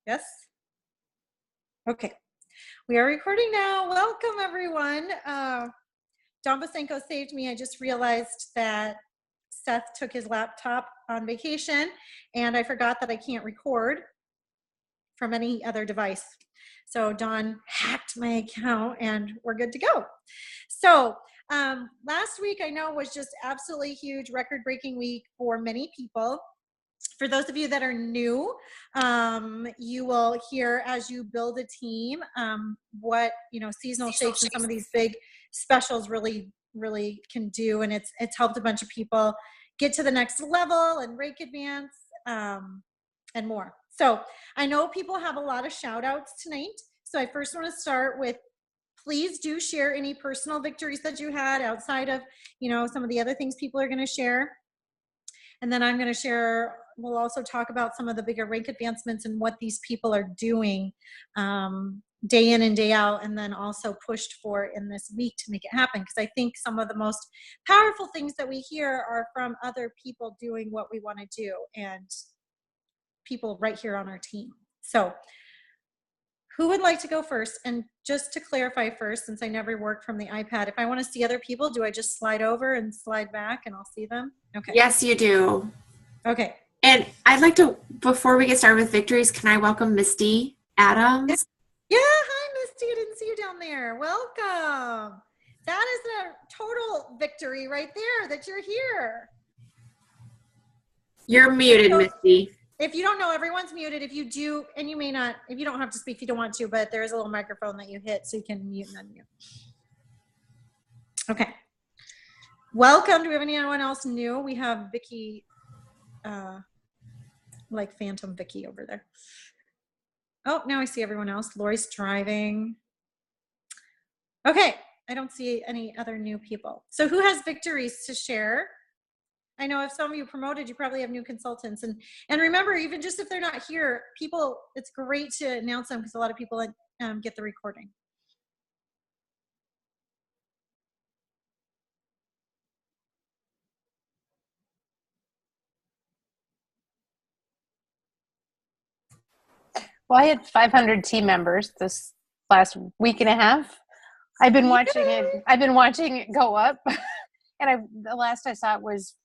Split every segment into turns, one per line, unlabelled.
Yes? Okay. We are recording now. Welcome, everyone. Don Bosenko saved me. I just realized that Seth took his laptop on vacation, and I forgot that I can't record from any other device. So Don hacked my account, and we're good to go. So last week, I know, was just absolutely huge, record-breaking week for many people. For those of you that are new, you will hear as you build a team what seasonal shakes and some of these big specials really can do, and it's helped a bunch of people get to the next level and rake advance and more. So I know people have a lot of shout outs tonight, so I first want to start with, please do share any personal victories that you had outside of some of the other things people are going to share. And then I'm going to share, we'll also talk about some of the bigger rank advancements and what these people are doing day in and day out, and then also pushed for in this week to make it happen. Because I think some of the most powerful things that we hear are from other people doing what we want to do, and people right here on our team. So who would like to go first? And just to clarify first, since I never worked from the iPad, if I want to see other people, do I just slide over and slide back and I'll see them? Okay.
Yes, you do.
Okay.
And I'd like to, before we get started with victories, can I welcome Misty Adams?
Yeah, hi, Misty. I didn't see you down there. Welcome. That is a total victory right there that you're here.
You're muted, Misty.
If you don't know, everyone's muted. If you do, and you may not, if you don't have to speak if you don't want to, but there is a little microphone that you hit so you can mute and unmute. Okay. Welcome. Do we have anyone else new? We have Vicky, like Phantom Vicky over there. Oh, now I see everyone else. Lori's driving. Okay. I don't see any other new people. So who has victories to share? I know if some of you promoted, you probably have new consultants. And remember, even just if they're not here, people, it's great to announce them because a lot of people get the recording.
Well, I had 500 team members this last week and a half. I've been watching it. I've been watching it go up, and the last I saw it was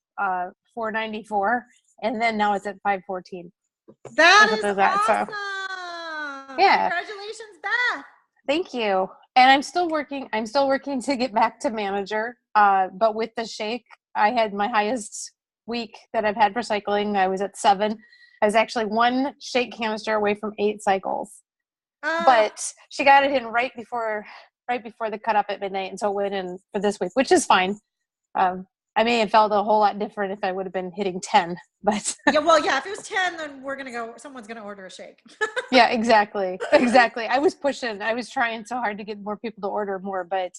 494, and then now it's at 514.
That is awesome.
So, yeah.
Congratulations, Beth.
Thank you. And I'm still working to get back to manager. But with the shake, I had my highest week that I've had for cycling. I was at 7. I was actually 1 shake canister away from 8 cycles. But she got it in right before the cutoff at midnight, and so it went in for this week, which is fine. I may have felt a whole lot different if I would have been hitting 10, but
yeah, well, yeah, if it was 10, then someone's gonna order a shake.
Yeah, exactly. I was trying so hard to get more people to order more, but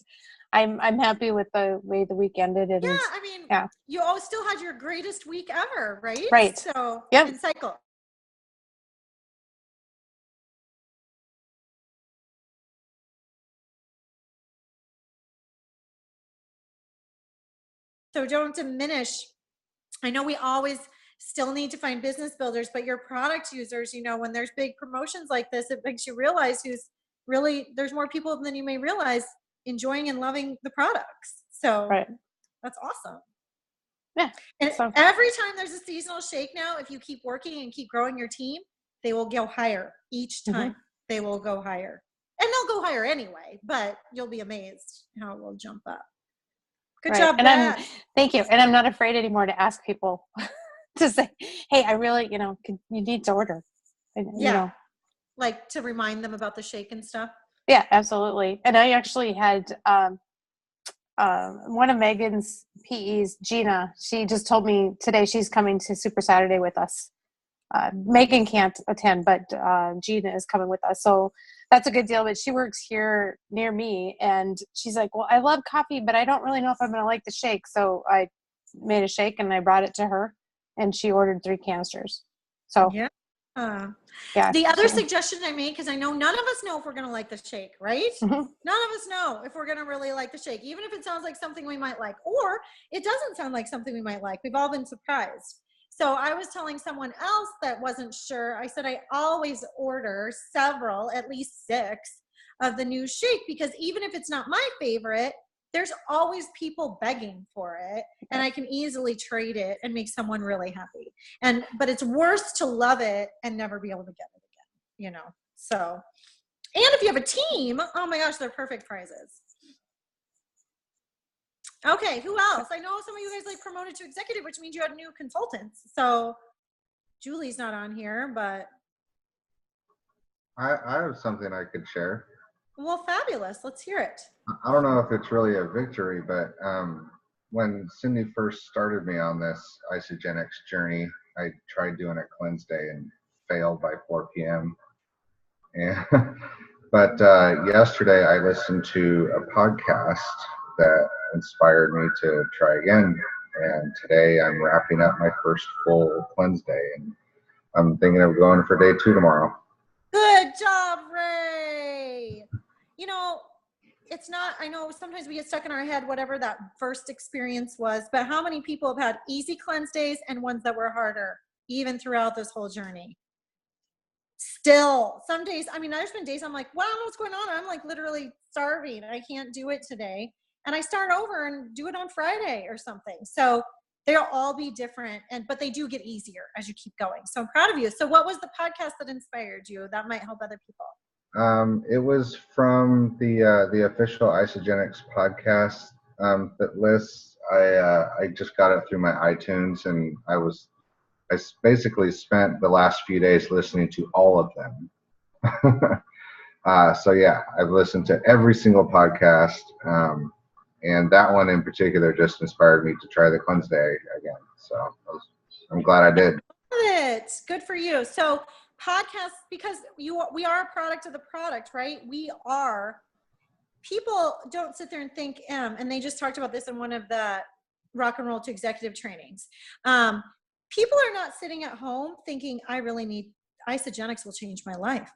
I'm happy with the way the week ended. And
yeah, I mean, you all still had your greatest week ever, right?
Right.
So,
yep.
In cycle. So don't diminish. I know we always still need to find business builders, but your product users, when there's big promotions like this, it makes you realize there's more people than you may realize enjoying and loving the products. So
right.
That's awesome.
Yeah.
And every time there's a seasonal shake now, if you keep working and keep growing your team, they will go higher each time. Mm-hmm. They will go higher. And they'll go higher anyway, but you'll be amazed how it will jump up. Good job,
and thank you. And I'm not afraid anymore to ask people to say, hey, I really, you need to order.
Like to remind them about the shake and stuff.
Yeah, absolutely. And I actually had one of Megan's PEs, Gina, she just told me today she's coming to Super Saturday with us. Megan can't attend, but Gina is coming with us. So that's a good deal. But she works here near me, and she's like, well, I love coffee, but I don't really know if I'm going to like the shake. So I made a shake and I brought it to her, and she ordered 3 canisters. So
yeah.
Yeah.
The other suggestion I made, because I know none of us know if we're going to like the shake, right? Mm-hmm. None of us know if we're going to really like the shake, even if it sounds like something we might like, or it doesn't sound like something we might like. We've all been surprised. So I was telling someone else that wasn't sure, I said, I always order several, at least 6 of the new shake, because even if it's not my favorite, there's always people begging for it, and I can easily trade it and make someone really happy. But it's worse to love it and never be able to get it again, So, and if you have a team, oh my gosh, they're perfect prizes. Okay, who else? I know some of you guys like promoted to executive, which means you had new consultants. So Julie's not on here, but
I have something I could share.
well, fabulous. Let's hear it.
I don't know if it's really a victory, but when Cindy first started me on this isogenics journey, I tried doing a cleanse day and failed by 4 p.m. And but yesterday I listened to a podcast that inspired me to try again. And today I'm wrapping up my first full cleanse day, and I'm thinking of going for day 2 tomorrow.
Good job, Ray. It's not, I know sometimes we get stuck in our head, whatever that first experience was, but how many people have had easy cleanse days and ones that were harder, even throughout this whole journey? Still, some days, there's been days I'm like, well, I don't know what's going on. I'm like literally starving. I can't do it today. And I start over and do it on Friday or something. So they'll all be different, but they do get easier as you keep going. So I'm proud of you. So what was the podcast that inspired you? That might help other people.
It was from the official Isogenics podcast that lists. I just got it through my iTunes, and I basically spent the last few days listening to all of them. So yeah, I've listened to every single podcast, and that one in particular just inspired me to try the cleanse day again. So I'm glad I did.
It. Good for you. So podcasts, because we are a product of the product, right? People don't sit there and think, and they just talked about this in one of the Rock and Roll to Executive trainings. People are not sitting at home thinking, I really need isogenics will change my life.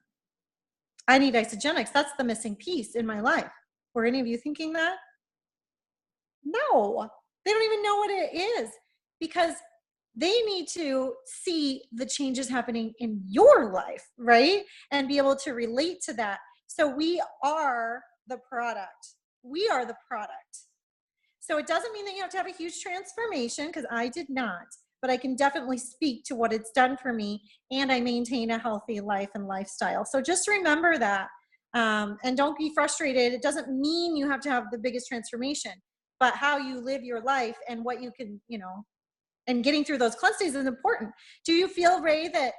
I need isogenics. That's the missing piece in my life. Were any of you thinking that? No, they don't even know what it is, because they need to see the changes happening in your life, right? And be able to relate to that. So we are the product. We are the product. So it doesn't mean that you have to have a huge transformation, because I did not, but I can definitely speak to what it's done for me, and I maintain a healthy life and lifestyle. So just remember that, and don't be frustrated. It doesn't mean you have to have the biggest transformation, but how you live your life and what you can, and getting through those cleanse days is important. Do you feel, Ray, that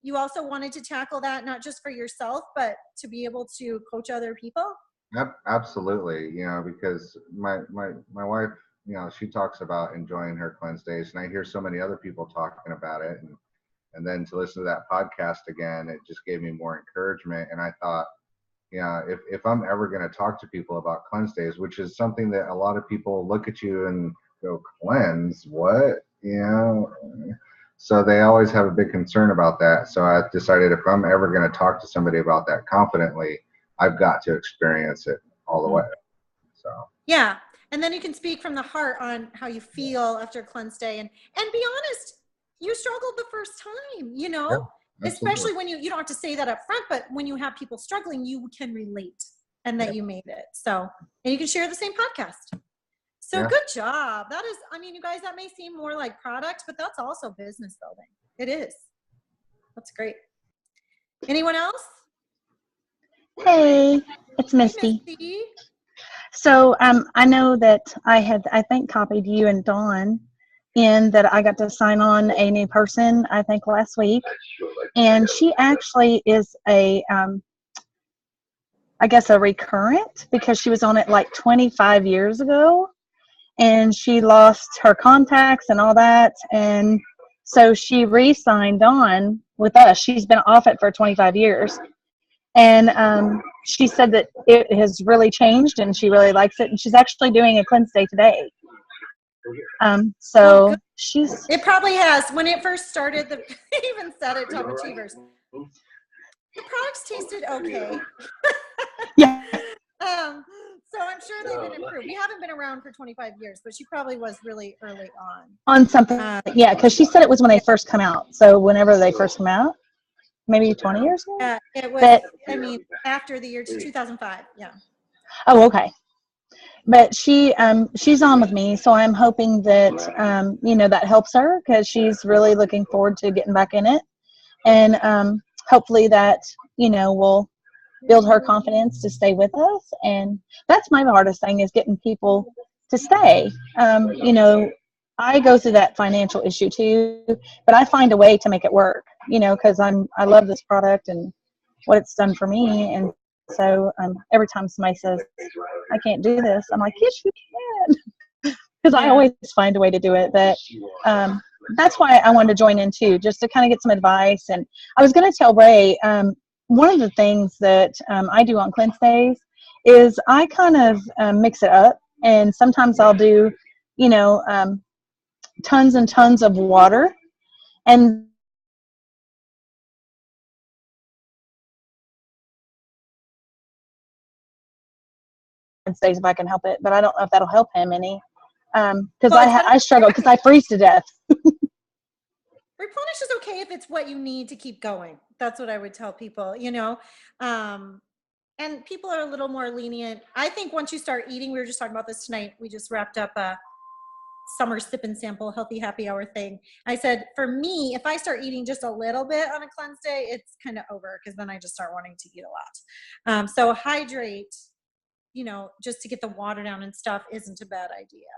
you also wanted to tackle that, not just for yourself, but to be able to coach other people?
Absolutely. Because my wife, she talks about enjoying her cleanse days, and I hear so many other people talking about it. And then to listen to that podcast again, it just gave me more encouragement. And I thought, if I'm ever going to talk to people about cleanse days, which is something that a lot of people look at you and go, cleanse, what? So they always have a big concern about that. So I decided if I'm ever going to talk to somebody about that confidently, I've got to experience it all the way. So
yeah, and then you can speak from the heart on how you feel after cleanse day, and be honest. You struggled the first time,
Yeah,
especially when you don't have to say that up front, but when you have people struggling, you can relate and that you made it. So, and you can share the same podcast. So good job. That is, you guys, that may seem more like product, but that's also business building. It is. That's great. Anyone else?
Hey, it's Misty.
Hey, Misty.
So I know that I think copied you and Dawn in that I got to sign on a new person, I think last week. And she actually is I guess a recurrent, because she was on it like 25 years ago, and she lost her contacts and all that. And so she re-signed on with us. She's been off it for 25 years. And she said that it has really changed, and she really likes it. And she's actually doing a cleanse day today. So she's.
It probably has. When it first started, they even said it, Top Achievers. The products tasted okay.
Yeah.
So I'm sure they've been improved. We haven't been around for 25 years, but she probably was really early on.
On something, yeah, because she said it was when they first come out. So whenever they first come out, maybe 20 years ago.
It was.
But
I mean, after the year 2005. Yeah.
oh, okay. But she's on with me, so I'm hoping that that helps her because she's really looking forward to getting back in it, and hopefully that will build her confidence to stay with us. And that's my hardest thing is getting people to stay. I go through that financial issue too, but I find a way to make it work. Because I love this product and what it's done for me, and so every time somebody says I can't do this, I'm like, yes, you can, because I always find a way to do it. But that's why I wanted to join in too, just to kind of get some advice. And I was going to tell Ray, one of the things that I do on cleanse days is I kind of mix it up, and sometimes I'll do, tons and tons of water, and days if I can help it, but I don't know if that'll help him any, because I struggle because I freeze to death.
Replenish is okay if it's what you need to keep going. That's what I would tell people, and people are a little more lenient. I think once you start eating, we were just talking about this tonight. We just wrapped up a summer sip and sample healthy happy hour thing. I said, for me, if I start eating just a little bit on a cleanse day, it's kind of over, because then I just start wanting to eat a lot. So hydrate, just to get the water down and stuff isn't a bad idea.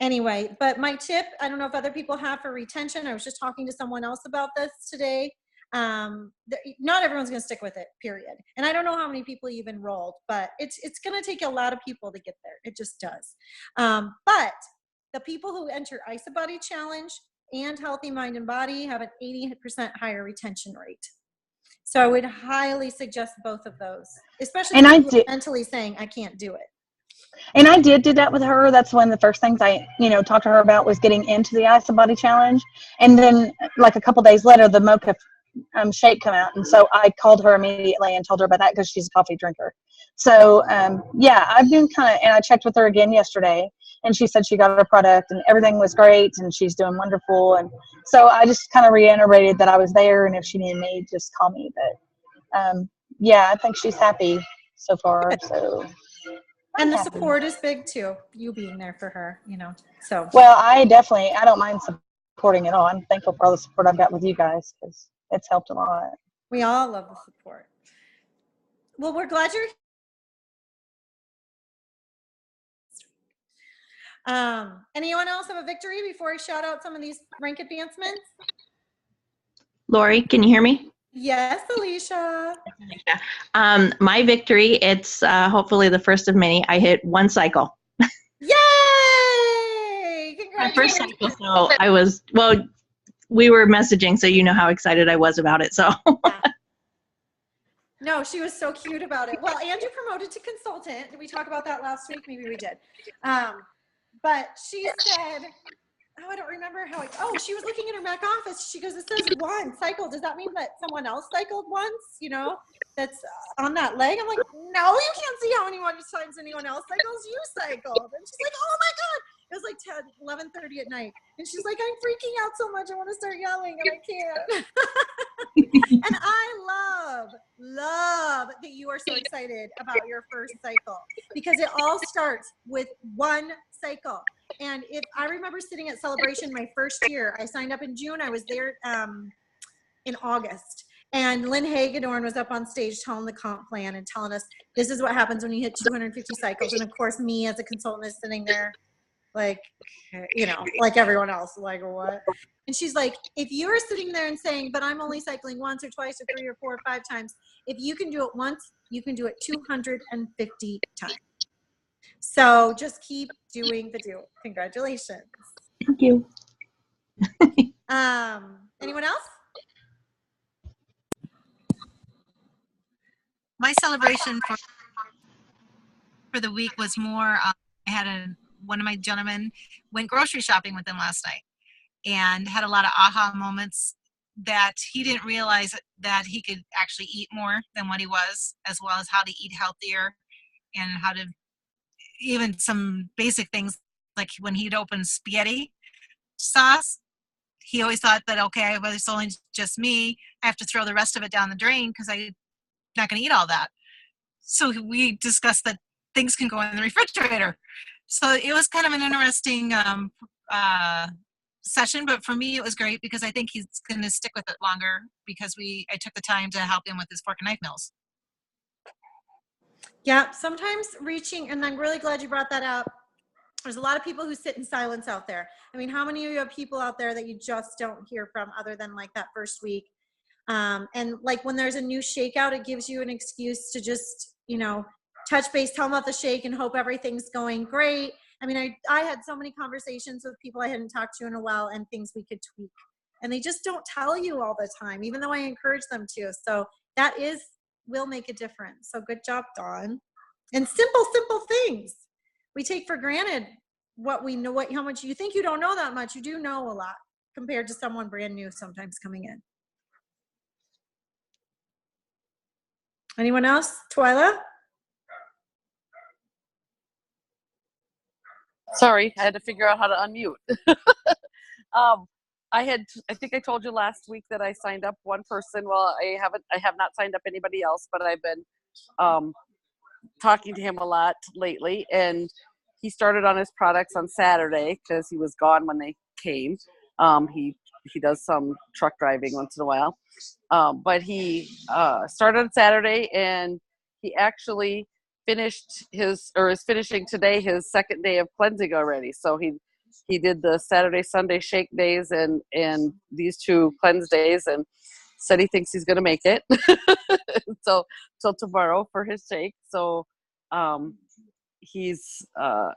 Anyway, but my tip, I don't know if other people have for retention. I was just talking to someone else about this today. Not everyone's going to stick with it, period. And I don't know how many people you've enrolled, but it's going to take a lot of people to get there. It just does. But the people who enter IsaBody Challenge and Healthy Mind and Body have an 80% higher retention rate. So I would highly suggest both of those, especially if you're mentally saying, I can't do it.
And I did do that with her. That's one of the first things I, talked to her about was getting into the IsaBody Challenge. And then like a couple days later, the mocha shake come out. And so I called her immediately and told her about that because she's a coffee drinker. So, I've been and I checked with her again yesterday, and she said she got her product and everything was great and she's doing wonderful. And so I just kind of reiterated that I was there, and if she needed me, just call me. But, I think she's happy so far. So.
And the support is big too, you being there for her, so.
Well, I don't mind supporting at all. I'm thankful for all the support I've got with you guys, because it's helped a lot.
We all love the support. Well, we're glad you're here. Anyone else have a victory before I shout out some of these rank advancements?
Lori, can you hear me?
Yes, Alicia.
My victory, it's hopefully the first of many. I hit 1 cycle.
Yay!
My first cycle, so I was, we were messaging, so you know how excited I was about it, so.
Yeah. No, she was so cute about it. Well, Andrew promoted to consultant. Did we talk about that last week? Maybe we did. But she said, I don't remember she was looking in her Mac office. She goes, it says 1 cycle. Does that mean that someone else cycled once, that's on that leg? I'm like, no, you can't see how many times anyone else cycles. You cycled. And she's like, oh my God. It was like 11:30 at night. And she's like, I'm freaking out so much. I want to start yelling and I can't. And I love that you are so excited about your first cycle, because it all starts with 1 cycle. And if I remember sitting at Celebration my first year, I signed up in June. I was there in August. And Lynn Hagedorn was up on stage telling the comp plan and telling us, this is what happens when you hit 250 cycles. And of course, me as a consultant is sitting there like, like everyone else, like what? And she's like, if you're sitting there and saying, but I'm only cycling once or twice or 3 or 4 or 5 times, if you can do it once, you can do it 250 times. So just keep doing the do. Congratulations.
Thank you.
Anyone else?
My celebration for the week was more, I had one of my gentlemen went grocery shopping with him last night and had a lot of aha moments that he didn't realize that he could actually eat more than what he was, as well as how to eat healthier and how to, even some basic things like when he'd open spaghetti sauce, he always thought that, okay, well, it's only just me. I have to throw the rest of it down the drain because I'm not going to eat all that. So we discussed that things can go in the refrigerator. So it was kind of an interesting session, but for me it was great because I think he's going to stick with it longer because I took the time to help him with his fork and knife meals.
Yeah, sometimes reaching, and I'm really glad you brought that up. There's a lot of people who sit in silence out there. I mean, how many of you have people out there that you just don't hear from other than like that first week? And like when there's a new shakeout, it gives you an excuse to just, touch base, tell them about the shake and hope everything's going great. I mean, I had so many conversations with people I hadn't talked to in a while and things we could tweak. And they just don't tell you all the time, even though I encourage them to. So that will make a difference. So good job, Dawn. And simple things. We take for granted what we know, how much you think you don't know that much. You do know a lot compared to someone brand new sometimes coming in. Anyone else? Twyla?
Sorry, I had to figure out how to unmute. I think I told you last week that I signed up one person. Well, I have not signed up anybody else, but I've been talking to him a lot lately, and he started on his products on Saturday because he was gone when they came. He does some truck driving once in a while, but he started on Saturday, and he actually is finishing today his second day of cleansing already. So he did the Saturday, Sunday shake days and these 2 cleanse days, and said he thinks he's going to make it. So till tomorrow for his shake. So he's going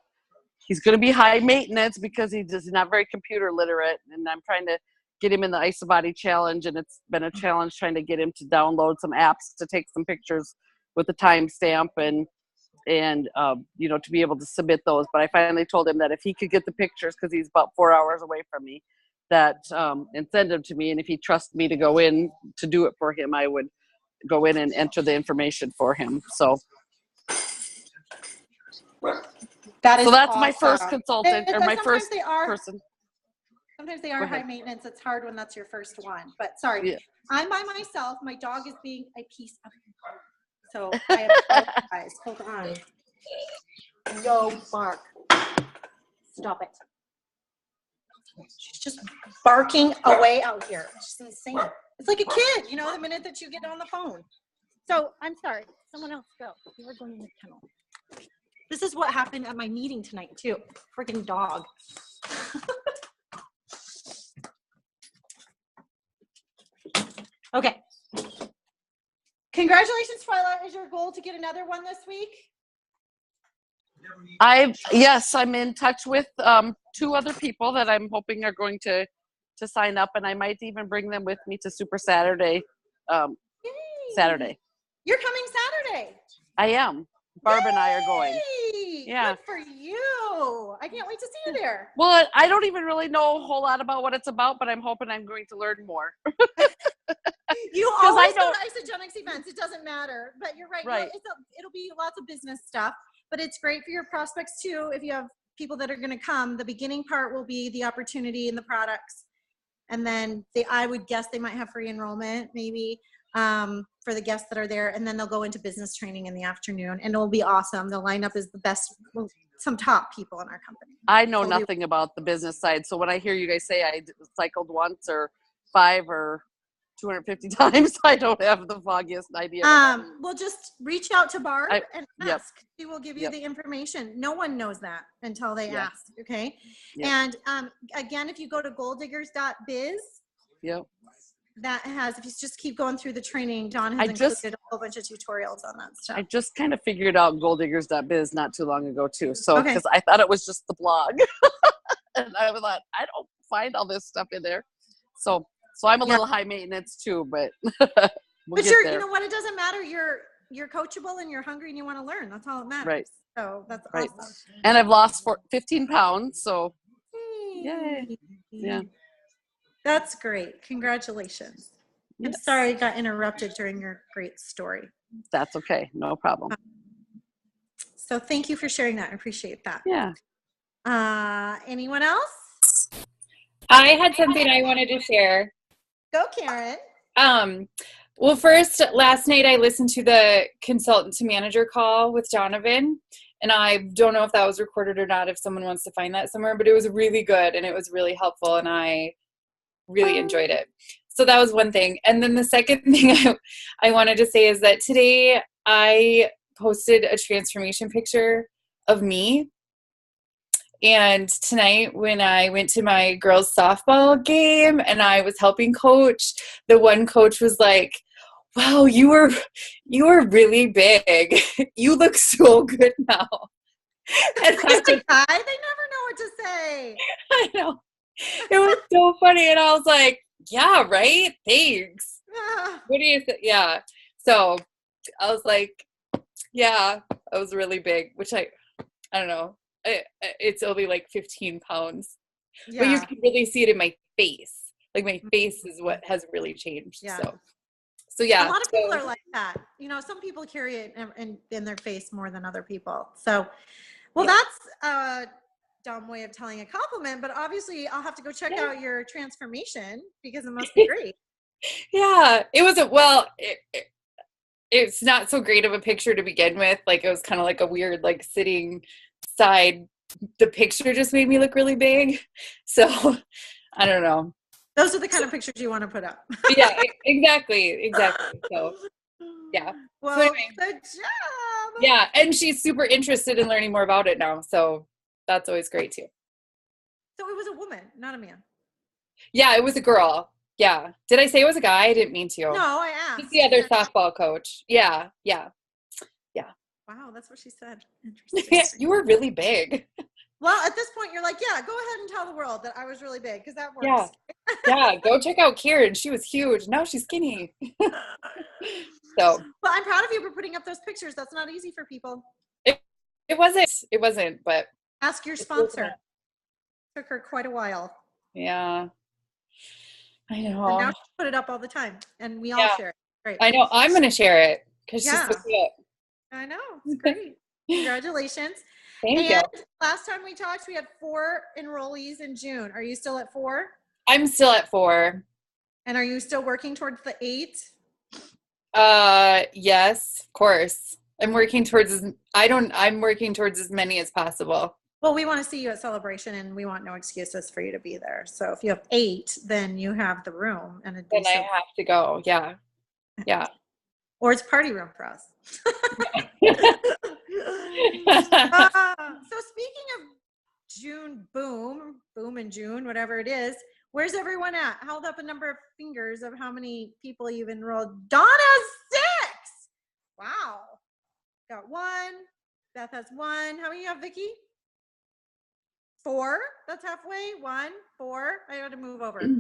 to be high maintenance because he's not very computer literate, and I'm trying to get him in the Isobody challenge, and it's been a challenge trying to get him to download some apps to take some pictures with the timestamp and to be able to submit those. But I finally told him that if he could get the pictures, because he's about 4 hours away from me, that and send them to me, and if he trusts me to go in to do it for him, I would go in and enter the information for him. So
that's
awesome. My
awesome.
first consultant or my first person.
Sometimes they are high maintenance. It's hard when that's your first one. But sorry, I'm by myself. My dog is being a piece of work. So I apologize. Hold on. No bark. Stop it. She's just barking away out here. She's insane. It's like a kid, the minute that you get on the phone. So I'm sorry. Someone else go. You were going in the kennel. This is what happened at my meeting tonight, too. Freaking dog. Okay. Congratulations, Twyla. Is your goal to get another one this week?
Yes, I'm in touch with 2 other people that I'm hoping are going to sign up, and I might even bring them with me to Super Saturday. Saturday.
You're coming Saturday.
I am. Barb and I are going.
Yeah. Good for you. I can't wait to see you there.
Well, I don't even really know a whole lot about what it's about, but I'm hoping I'm going to learn more.
You always go to Isogenics events. It doesn't matter. But you're right.
Right.
It'll be lots of business stuff, but it's great for your prospects too. If you have people that are going to come, the beginning part will be the opportunity and the products. And then I would guess they might have free enrollment maybe for the guests that are there. And then they'll go into business training in the afternoon, and it'll be awesome. The lineup is the best. Some top people in our company.
I know nothing about the business side. So when I hear you guys say I cycled once or 5 or 250 times, I don't have the foggiest idea.
Well, just reach out to Barb and ask.
Yep.
She will give you the information. No one knows that until they ask. Okay.
Yep.
And again, if you go to goaldiggers.biz,
yep,
that has, if you just keep going through the training, Dawn has included a whole bunch of tutorials on that stuff.
I just kind of figured out goaldiggers.biz not too long ago too. So because I thought it was just the blog, and I thought I don't find all this stuff in there. So I'm a little high maintenance too, but
but you know what? It doesn't matter. You're coachable and you're hungry and you want to learn. That's all that matters. Right. So that's awesome.
And I've lost 15 pounds. So yay. Yeah.
That's great. Congratulations. Yes. I'm sorry I got interrupted during your great story.
That's okay. No problem.
So thank you for sharing that. I appreciate that.
Yeah.
Anyone else?
I had something I wanted to share.
Go, Karen.
Well, first, last night I listened to the consultant to manager call with Donovan, and I don't know if that was recorded or not, if someone wants to find that somewhere, but it was really good and it was really helpful and I really enjoyed it. So that was one thing. And then the second thing I wanted to say is that today I posted a transformation picture of me. And tonight when I went to my girls softball game and I was helping coach, the one coach was like, wow, you were really big. You look so good now. And
Hi, they never know what to say.
I know. It was so funny. And I was like, yeah, right? Thanks. What do you think? Yeah. So I was like, yeah, I was really big, which I don't know. It's only like 15 pounds.
Yeah.
But you can really see it in my face. Like my face is what has really changed.
Yeah.
So yeah.
A lot of people are like that. You know, some people carry it in their face more than other people. So, well, that's a dumb way of telling a compliment, but obviously I'll have to go check out your transformation because it must be great.
Yeah, it was it's not so great of a picture to begin with. Like it was kind of like a weird, like sitting side. The picture just made me look really big. So I don't know.
Those are the kind of pictures you want to put up.
Yeah, exactly. So yeah.
Well,
so anyway,
good job.
Yeah, and she's super interested in learning more about it now. So that's always great too.
So it was a woman, not a man.
Yeah, it was a girl. Yeah. Did I say it was a guy? I didn't mean to.
No, I asked.
He's the other softball coach. Yeah.
Wow, that's what she said. Interesting.
You were really big.
Well, at this point, you're like, yeah, go ahead and tell the world that I was really big because that works.
Yeah. Go check out Karen. She was huge. Now she's skinny. So.
Well, I'm proud of you for putting up those pictures. That's not easy for people.
It wasn't, but.
Ask your sponsor. Took her quite a while.
Yeah. I know.
And now she put it up all the time, and we all share it. Great.
I know. I'm going to share it because she's so cute.
I know. It's great. Congratulations.
Thank you.
Last time we talked, we had 4 enrollees in June. Are you still at 4?
I'm still at 4.
And are you still working towards the 8?
Yes, of course. I'm working towards as many as possible.
Well, we want to see you at Celebration, and we want no excuses for you to be there. So if you have 8, then you have the room, and
then I have to go. Yeah.
Or it's party room for us. So speaking of June, boom in June, whatever it is, where's everyone at? Hold up a number of fingers of how many people you've enrolled. Dawn has 6. Wow. Got 1. Beth has 1. How many you have, Vicki? 4. That's halfway. 1, 4. I got to move over. 5,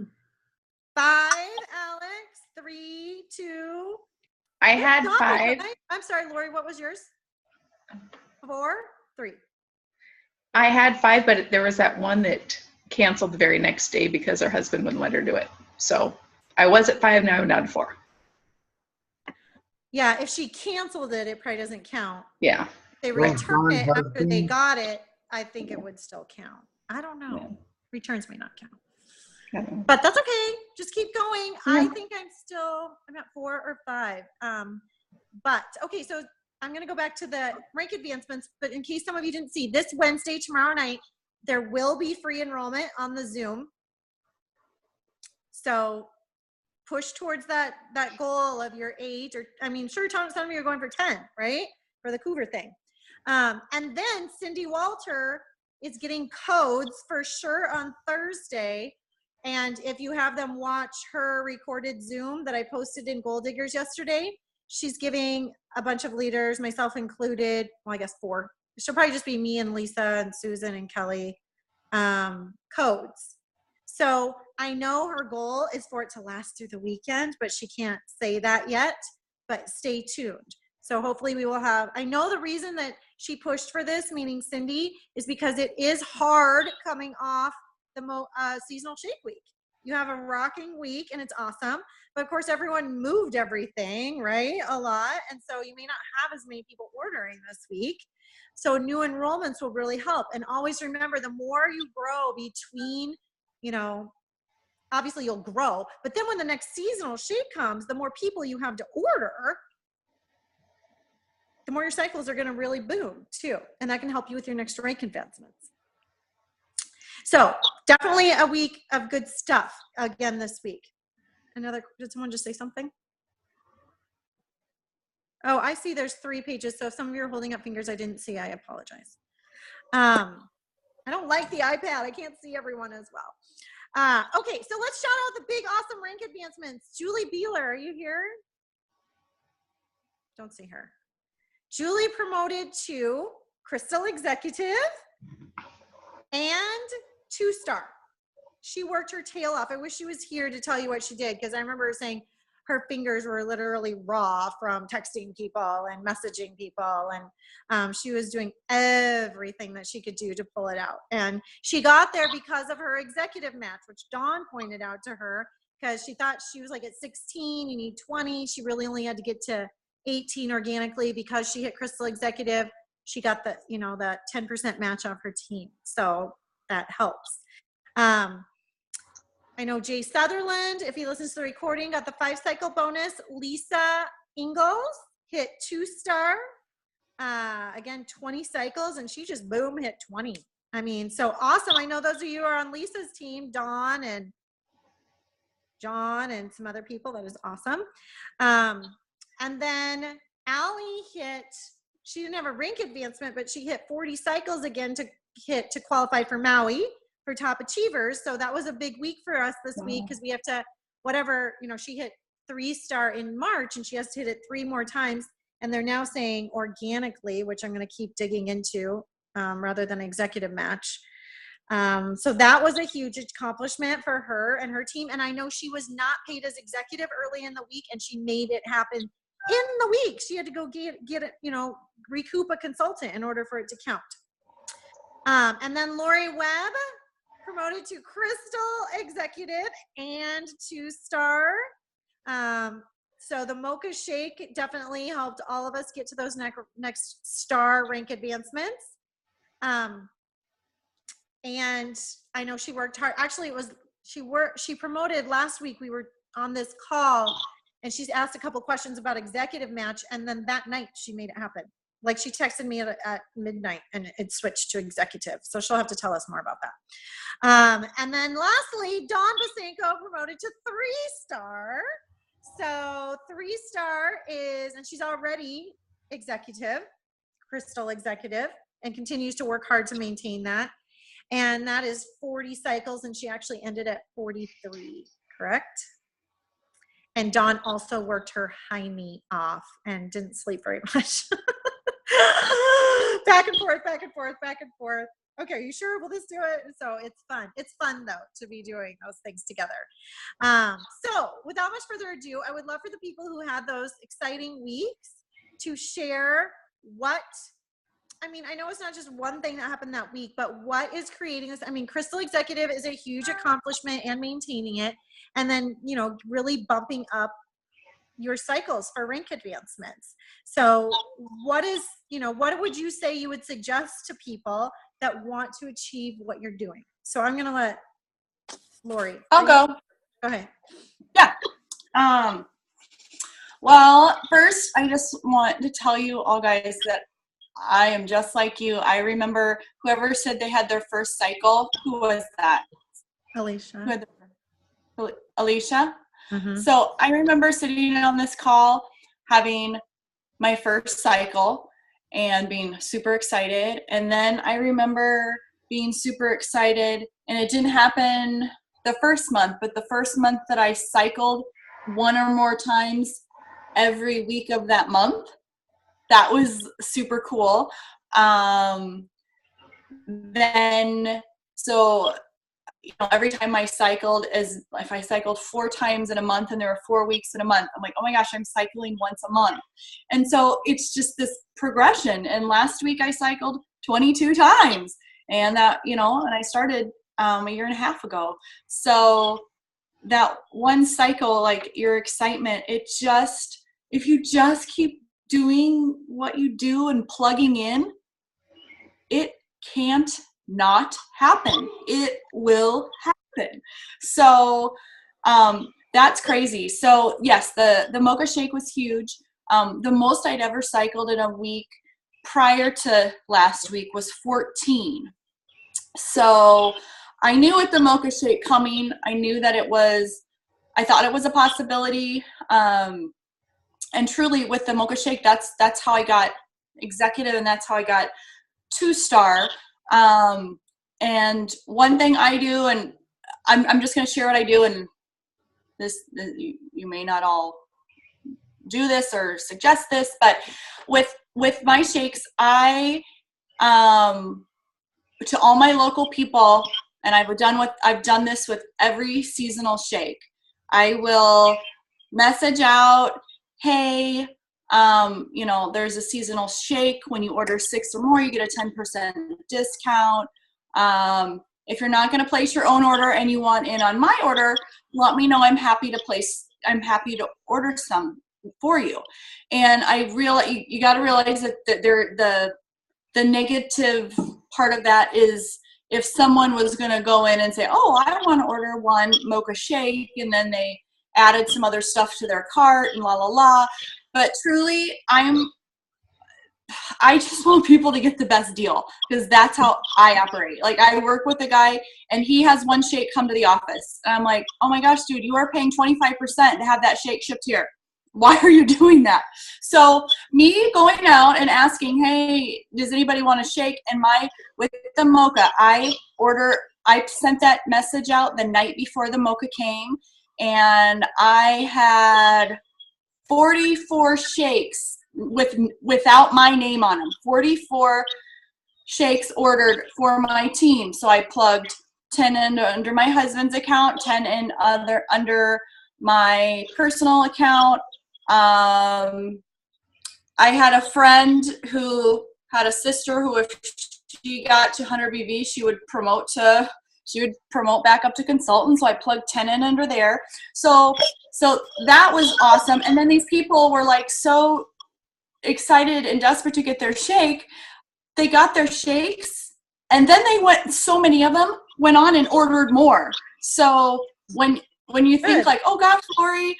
Alex. 3, 2.
I had 5.
I'm sorry, Lori, what was yours? 4, 3.
I had 5, but there was that one that canceled the very next day because her husband wouldn't let her do it. So I was at 5, now I'm down to 4.
Yeah, if she canceled it, it probably doesn't count.
Yeah.
If they return it after they got it, I think it would still count. I don't know. Yeah. Returns may not count. But that's okay. Just keep going. Yeah. I think I'm at 4 or 5. But okay, so I'm going to go back to the rank advancements. But in case some of you didn't see, this Wednesday, tomorrow night, there will be free enrollment on the Zoom. So push towards that goal of your 8, or sure, some of you are going for 10, right? For the Cougar thing. And then Cindy Walter is getting codes for sure on Thursday. And if you have them watch her recorded Zoom that I posted in Goaldiggers yesterday, she's giving a bunch of leaders, myself included, well, I guess 4. She'll probably just be me and Lisa and Susan and Kelly, codes. So I know her goal is for it to last through the weekend, but she can't say that yet, but stay tuned. So hopefully we will have, I know the reason that she pushed for this, meaning Cindy, is because it is hard coming off the seasonal shake week. You have a rocking week and it's awesome. But of course, everyone moved everything, right? A lot. And so you may not have as many people ordering this week. So new enrollments will really help. And always remember, the more you grow between, you know, obviously you'll grow, but then when the next seasonal shake comes, the more people you have to order, the more your cycles are going to really boom too. And that can help you with your next rank advancements. So definitely a week of good stuff again this week. Did someone just say something? Oh, I see there's 3 pages. So if some of you are holding up fingers I didn't see, I apologize. I don't like the iPad. I can't see everyone as well. Okay, so let's shout out the big, awesome rank advancements. Julie Beeler, are you here? Don't see her. Julie promoted to Crystal Executive and 2-star. She worked her tail off. I wish she was here to tell you what she did, because I remember her saying her fingers were literally raw from texting people and messaging people, and she was doing everything that she could do to pull it out. And she got there because of her executive match, which Dawn pointed out to her, because she thought she was like at 16, you need 20. She really only had to get to 18 organically. Because she hit Crystal Executive, she got the, you know, that 10% match off her team. So that helps. I know Jay Sutherland, if he listens to the recording, got the 5-cycle bonus. Lisa Ingalls hit 2-star. Again, 20 cycles, and she just boom hit 20. I mean, so awesome. I know those of you who are on Lisa's team, Dawn and John and some other people. That is awesome. And then Allie hit, she didn't have a rank advancement, but she hit 40 cycles again to qualify for Maui for top achievers. So that was a big week for us this week, because we have to, whatever, you know, she hit 3-star in March and she has to hit it 3 more times. And they're now saying organically, which I'm going to keep digging into rather than executive match. So that was a huge accomplishment for her and her team. And I know she was not paid as executive early in the week, and she made it happen in the week. She had to go get it, you know, recoup a consultant in order for it to count. And then Lori Webb promoted to Crystal Executive and 2-star. So the Mocha Shake definitely helped all of us get to those next star rank advancements. And I know she worked hard. Actually, it was she promoted last week. We were on this call, and she's asked a couple questions about executive match, and then that night she made it happen. Like, she texted me at midnight, and it switched to executive. So she'll have to tell us more about that. And then lastly, Dawn Basenko promoted to 3-star. So 3-star is, and she's already executive, Crystal Executive, and continues to work hard to maintain that. And that is 40 cycles, and she actually ended at 43, correct? And Dawn also worked her high knee off and didn't sleep very much. Back and forth, back and forth, back and forth. Okay, are you sure? Will this do it? So it's fun. It's fun, though, to be doing those things together. So without much further ado, I would love for the people who had those exciting weeks to share what, I mean, I know it's not just one thing that happened that week, but what is creating this? I mean, Crystal Executive is a huge accomplishment, and maintaining it, and then, you know, really bumping up your cycles for rank advancements. So what is, you know, what would you say you would suggest to people that want to achieve what you're doing? So I'm going to let Lori.
I'll go.
Go ahead.
Yeah. Well, first, I just want to tell you all, guys, that I am just like you. I remember whoever said they had their first cycle. Who was that?
Alicia.
Alicia?
Mm-hmm.
So I remember sitting on this call, having my first cycle and being super excited. And then I remember being super excited, and it didn't happen the first month, but the first month that I cycled 1 or more times every week of that month, that was super cool. Then, so, you know, every time I cycled, as if I cycled 4 times in a month and there were 4 weeks in a month, I'm like, oh my gosh, I'm cycling once a month. And so it's just this progression. And last week I cycled 22 times, and that, you know, and I started a year and a half ago. So that one cycle, like your excitement, if you just keep doing what you do and plugging in, it can't not happen. It will happen. So that's crazy. So yes, the mocha shake was huge. The most I'd ever cycled in a week prior to last week was 14. So I knew with the mocha shake coming, I knew that I thought it was a possibility. And truly with the mocha shake, that's how I got executive, and that's how I got 2-star. And one thing I do, and I'm just going to share what I do, and this you may not all do this or suggest this, but with my shakes, I to all my local people, and I've done this with every seasonal shake, I will message out, hey, there's a seasonal shake. When you order 6 or more, you get a 10% discount. If you're not going to place your own order and you want in on my order, let me know. I'm happy to order some for you. And I realize you got to realize that the negative part of that is if someone was going to go in and say, oh, I want to order one mocha shake, and then they added some other stuff to their cart and la la la. But truly, I just want people to get the best deal, because that's how I operate. Like, I work with a guy and he has one shake come to the office, and I'm like, oh my gosh, dude, you are paying 25% to have that shake shipped here. Why are you doing that? So me going out and asking, hey, does anybody want a shake? And with the mocha, I sent that message out the night before the mocha came, and I had 44 shakes without my name on them. 44 shakes ordered for my team. So I plugged 10 in under my husband's account, 10 in under my personal account. I had a friend who had a sister who, if she got to 100 BV, she would promote back up to consultant. So I plugged 10 in under there. So that was awesome. And then these people were like so excited and desperate to get their shake. They got their shakes, and then so many of them went on and ordered more. So when you think like, oh gosh, Lori,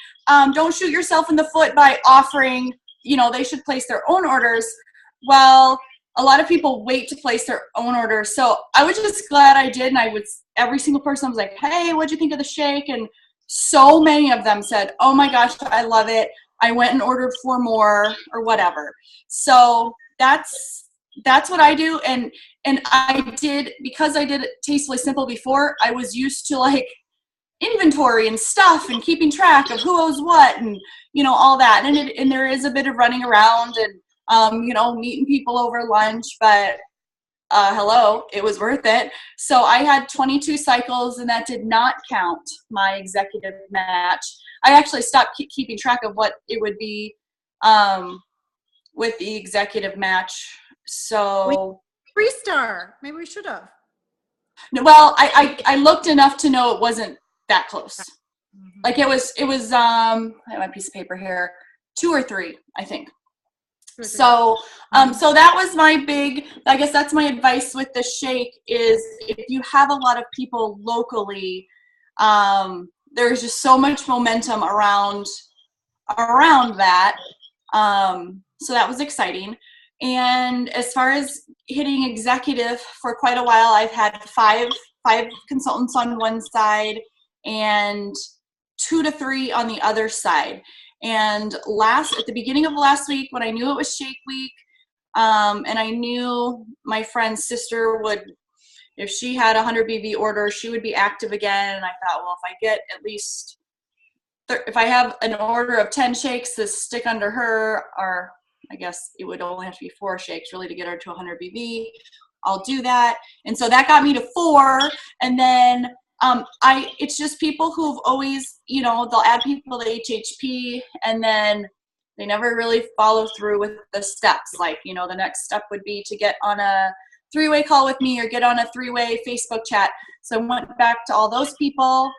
don't shoot yourself in the foot by offering, they should place their own orders. Well, a lot of people wait to place their own orders. So I was just glad I did. And every single person was like, hey, what'd you think of the shake? And so many of them said, oh my gosh, I love it. I went and ordered 4 more or whatever. So that's what I do. And I did, because I did it Tastefully Simple before, I was used to like inventory and stuff and keeping track of who owes what and all that, and there is a bit of running around and meeting people over lunch, but hello, it was worth it. So I had 22 cycles, and that did not count my executive match. I actually stopped keeping track of what it would be with the executive match. So
3-star, maybe we should have.
Well, I looked enough to know it wasn't that close. Mm-hmm. Like it was I have my piece of paper here, 2 or 3, I think. So so that was I guess that's my advice with the shake, is if you have a lot of people locally, there's just so much momentum around that. So that was exciting. And as far as hitting executive, for quite a while, I've had 5 consultants on one side and 2 to 3 on the other side. And at the beginning of last week, when I knew it was Shake Week, and I knew my friend's sister would, if she had a 100 BV order, she would be active again. And I thought, well, if I get at least, if I have an order of 10 shakes to stick under her, or I guess it would only have to be 4 shakes really to get her to 100 BV, I'll do that. And so that got me to 4. And then it's just people who've always, they'll add people to HHP, and then they never really follow through with the steps. Like, the next step would be to get on a 3-way call with me or get on a 3-way Facebook chat. So I went back to all those people.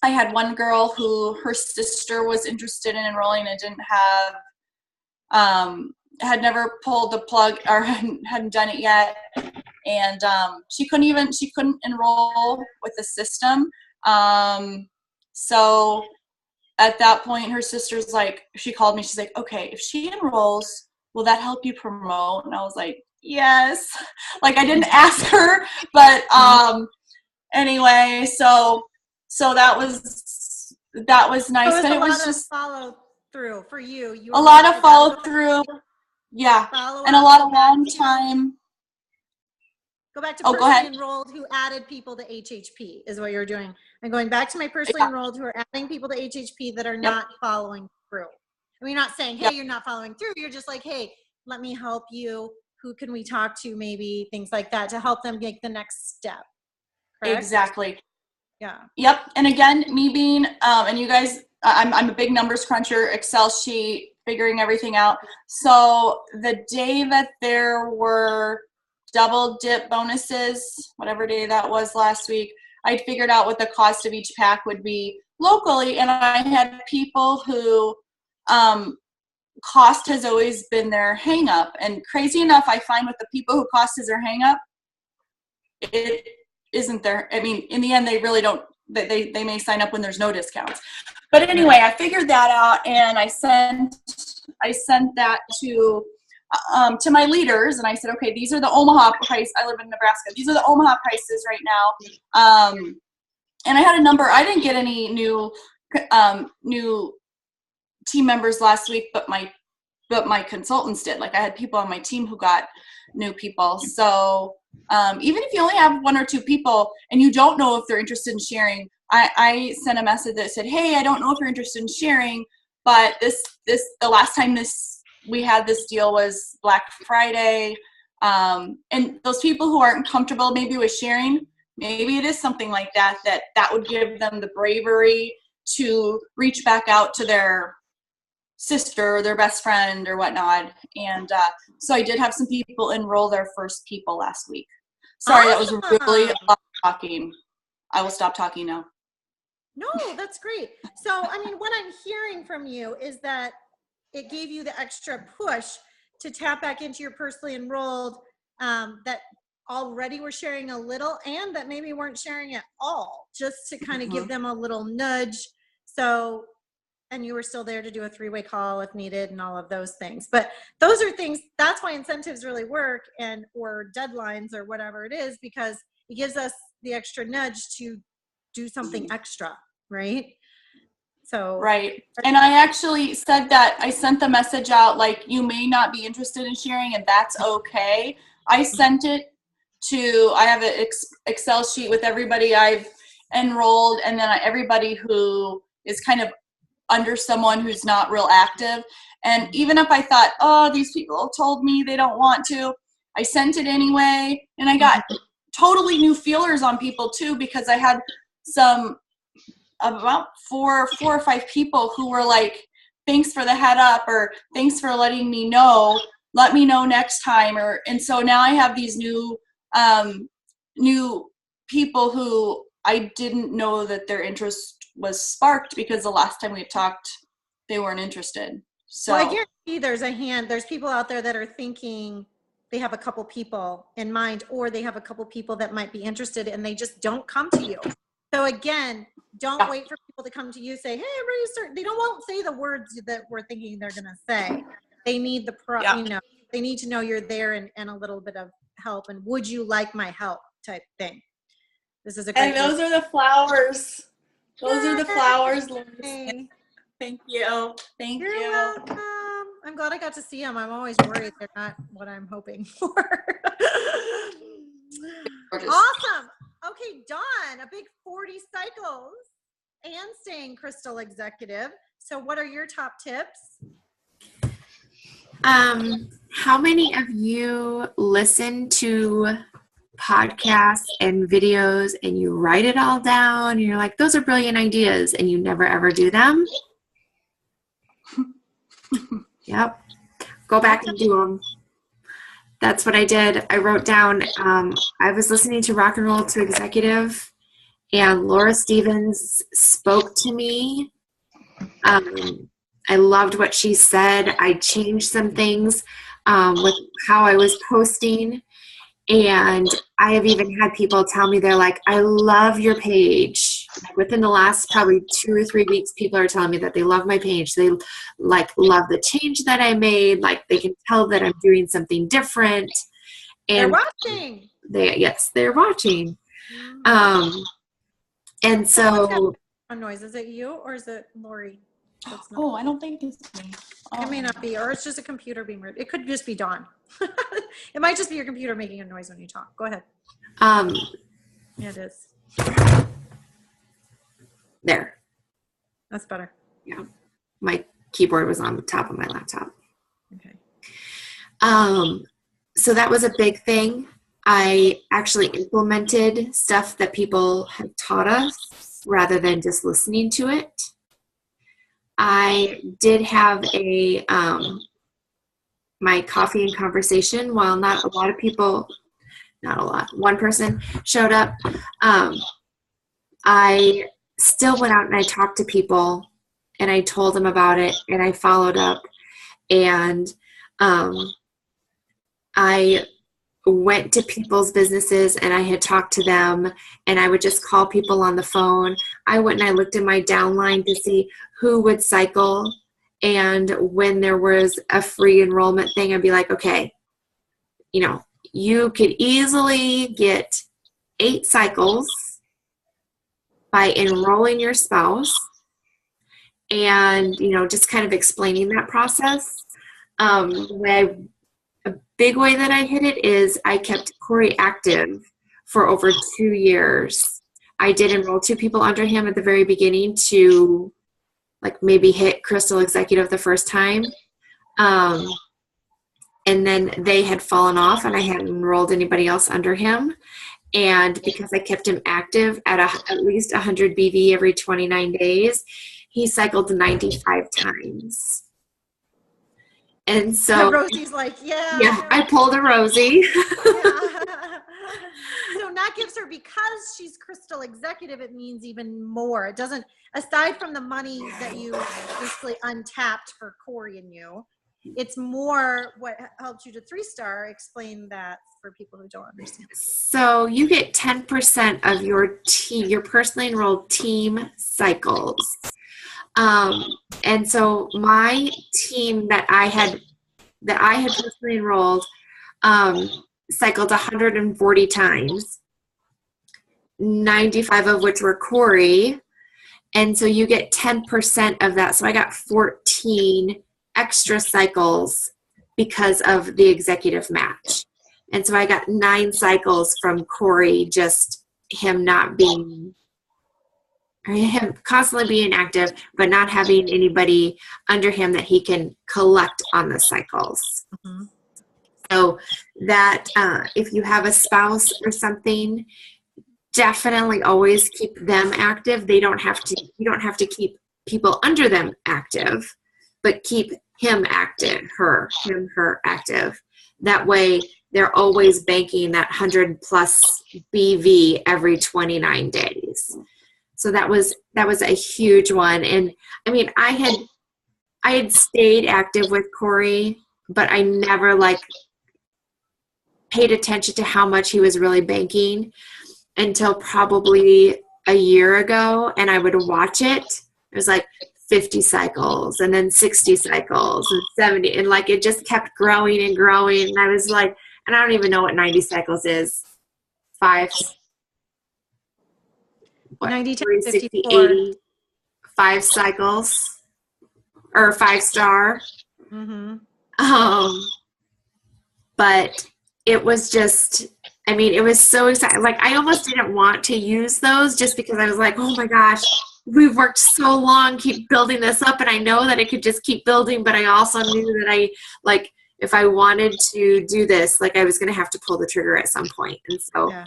I had one girl who her sister was interested in enrolling and didn't have, had never pulled the plug or hadn't done it yet. And she couldn't enroll with the system. So at that point, her sister's like, she called me. She's like, okay, if she enrolls, will that help you promote? And I was like, yes. Like I didn't ask her, but anyway, so that was nice.
So
But
it
it was
was
just
follow through for you.
a lot of follow through. Yeah, and a lot of long time.
Go back to
Oh, go
personally
ahead.
enrolled who added people to HHP is what you're doing. I'm going back to my personally enrolled who are adding people to HHP that are not following through. I mean, you're not saying, hey, you're not following through. You're just like, hey, let me help you. Who can we talk to? Maybe things like that to help them make the next step. Correct?
Exactly.
Yeah.
Yep. And again, me being, and you guys, I'm a big numbers cruncher, Excel sheet, figuring everything out. So the day that there were double dip bonuses, whatever day that was last week, I figured out what the cost of each pack would be locally. And I had people who, cost has always been their hang up. And crazy enough, I find with the people who cost is their hang up, it isn't there. I mean, in the end, they really don't, they may sign up when there's no discounts. But anyway, I figured that out and I sent that to my leaders and I said, okay, these are the Omaha price. I live in Nebraska. These are the Omaha prices right now. And I had a number. I didn't get any new team members last week, but my consultants did. Like I had people on my team who got new people. So even if you only have one or two people and you don't know if they're interested in sharing, I sent a message that said, hey, I don't know if you're interested in sharing, but the last time we had this deal was Black Friday. And those people who aren't comfortable maybe with sharing, maybe it is something like that would give them the bravery to reach back out to their sister or their best friend or whatnot. And so I did have some people enroll their first people last week. Sorry, that was really a lot of talking. I will stop talking now.
No, that's great. So, I mean, what I'm hearing from you is that it gave you the extra push to tap back into your personally enrolled that already were sharing a little and that maybe weren't sharing at all, just to kind of give them a little nudge. So, and you were still there to do a three-way call if needed and all of those things. But those are things, that's why incentives really work or deadlines or whatever it is, because it gives us the extra nudge to do something extra, right? So
right. And I actually said that I sent the message out like you may not be interested in sharing and that's okay. I sent it to, I have an Excel sheet with everybody I've enrolled and then everybody who is kind of under someone who's not real active. And even if I thought, oh, these people told me they don't want to, I sent it anyway. And I got totally new feelers on people too, because I had about four or five people who were like, thanks for the head up or thanks for letting me know, let me know next time. And so now I have these new people who I didn't know that their interest was sparked because the last time we had talked, they weren't interested. So
well, I guarantee there's people out there that are thinking they have a couple people in mind, or they have a couple people that might be interested and they just don't come to you. So again, don't wait for people to come to you, say, hey, they won't say the words that we're thinking they're going to say. They need they need to know you're there and a little bit of help. And would you like my help type thing? This is a great
and those are the flowers. Those are the flowers, Liz. Thank you. Thank you.
You're welcome. I'm glad I got to see them. I'm always worried they're not what I'm hoping for. Awesome. Okay, Dawn, a big 40 cycles and staying crystal executive. So what are your top tips?
How many of you listen to podcasts and videos and you write it all down and you're like, those are brilliant ideas, and you never ever do them? Yep. Go back and do them. That's what I did. I wrote down, I was listening to Rock and Roll to Executive, and Laura Stevens spoke to me. I loved what she said. I changed some things with how I was posting. And I have even had people tell me, they're like, I love your page. Within the last probably 2 or 3 weeks, people are telling me that they love my page. They like love the change that I made. Like they can tell that I'm doing something different. And
They're watching.
They're watching.
Mm-hmm.
And so
a noise. Is it you or is it Lori?
Oh, I don't think it's me.
It may not be, or it's just a computer being weird. It could just be Dawn. It might just be your computer making a noise when you talk. Go ahead. Yeah, it is.
There.
That's better.
Yeah. My keyboard was on the top of my laptop.
Okay.
So that was a big thing. I actually implemented stuff that people have taught us rather than just listening to it. I did have my coffee and conversation. While not a lot of people, not a lot, one person showed up, I still went out and I talked to people and I told them about it and I followed up, and I went to people's businesses and I had talked to them, and I would just call people on the phone. I went and I looked in my downline to see who would cycle, and when there was a free enrollment thing, I'd be like, okay, you could easily get 8 cycles by enrolling your spouse, and just kind of explaining that process. A big way that I hit it is I kept Corey active for over 2 years. I did enroll 2 people under him at the very beginning to maybe hit Crystal Executive the first time. And then they had fallen off and I hadn't enrolled anybody else under him. And because I kept him active at at least 100 BV every 29 days, he cycled 95 times. And so
Rosie's like,
yeah, I pulled a Rosie.
Yeah. So that gives her, because she's Crystal Executive, it means even more. It doesn't, aside from the money that you basically untapped for Corey and you, it's more what helped you to 3-star. Explain that for people who don't understand.
So you get 10% of your team, your personally enrolled team cycles. And so my team that I had personally enrolled cycled 140 times, 95 of which were Corey. And so you get 10% of that. So I got 14 extra cycles because of the executive match. And so I got 9 cycles from Corey, just him constantly being active, but not having anybody under him that he can collect on the cycles. Mm-hmm. So that if you have a spouse or something, definitely always keep them active. You don't have to keep people under them active, but keep him active, her active. That way they're always banking that 100 plus BV every 29 days. So that was a huge one. And I mean, I had stayed active with Corey, but I never paid attention to how much he was really banking until probably a year ago. And I would watch it. It was 50 cycles and then 60 cycles and 70. And it just kept growing and growing. And I was and I don't even know what 90 cycles is.
90 to
60,
54.
80, 5 cycles or 5-star.
Mm-hmm.
But it was just, it was so exciting. I almost didn't want to use those just because I was oh my gosh, we've worked so long, keep building this up. And I know that it could just keep building, but I also knew that if I wanted to do this, I was going to have to pull the trigger at some point. And so,
yeah.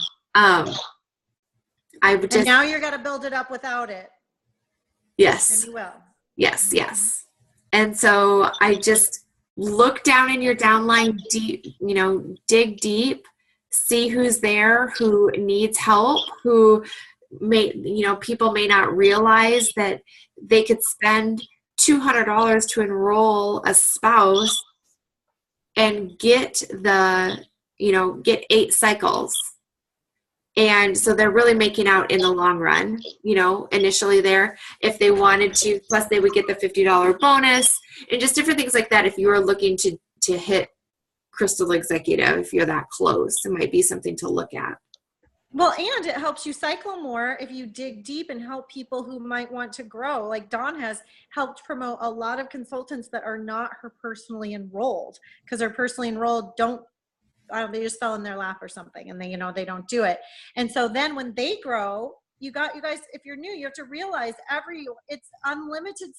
I would just.
And now you're going to build it up without it.
Yes.
And you will.
Yes, yes. And so I just look down in your downline deep, dig deep, see who's there, who needs help, who people may not realize that they could spend $200 to enroll a spouse and get get 8 cycles. And so they're really making out in the long run, initially there. If they wanted to, plus they would get the $50 bonus and just different things like that. If you were looking to hit Crystal Executive, if you're that close, it might be something to look at.
Well, and it helps you cycle more if you dig deep and help people who might want to grow. Like Dawn has helped promote a lot of consultants that are not her personally enrolled, because they're personally enrolled they just fell in their lap or something, and they don't do it. And so then when they grow, you guys, if you're new, you have to realize it's unlimited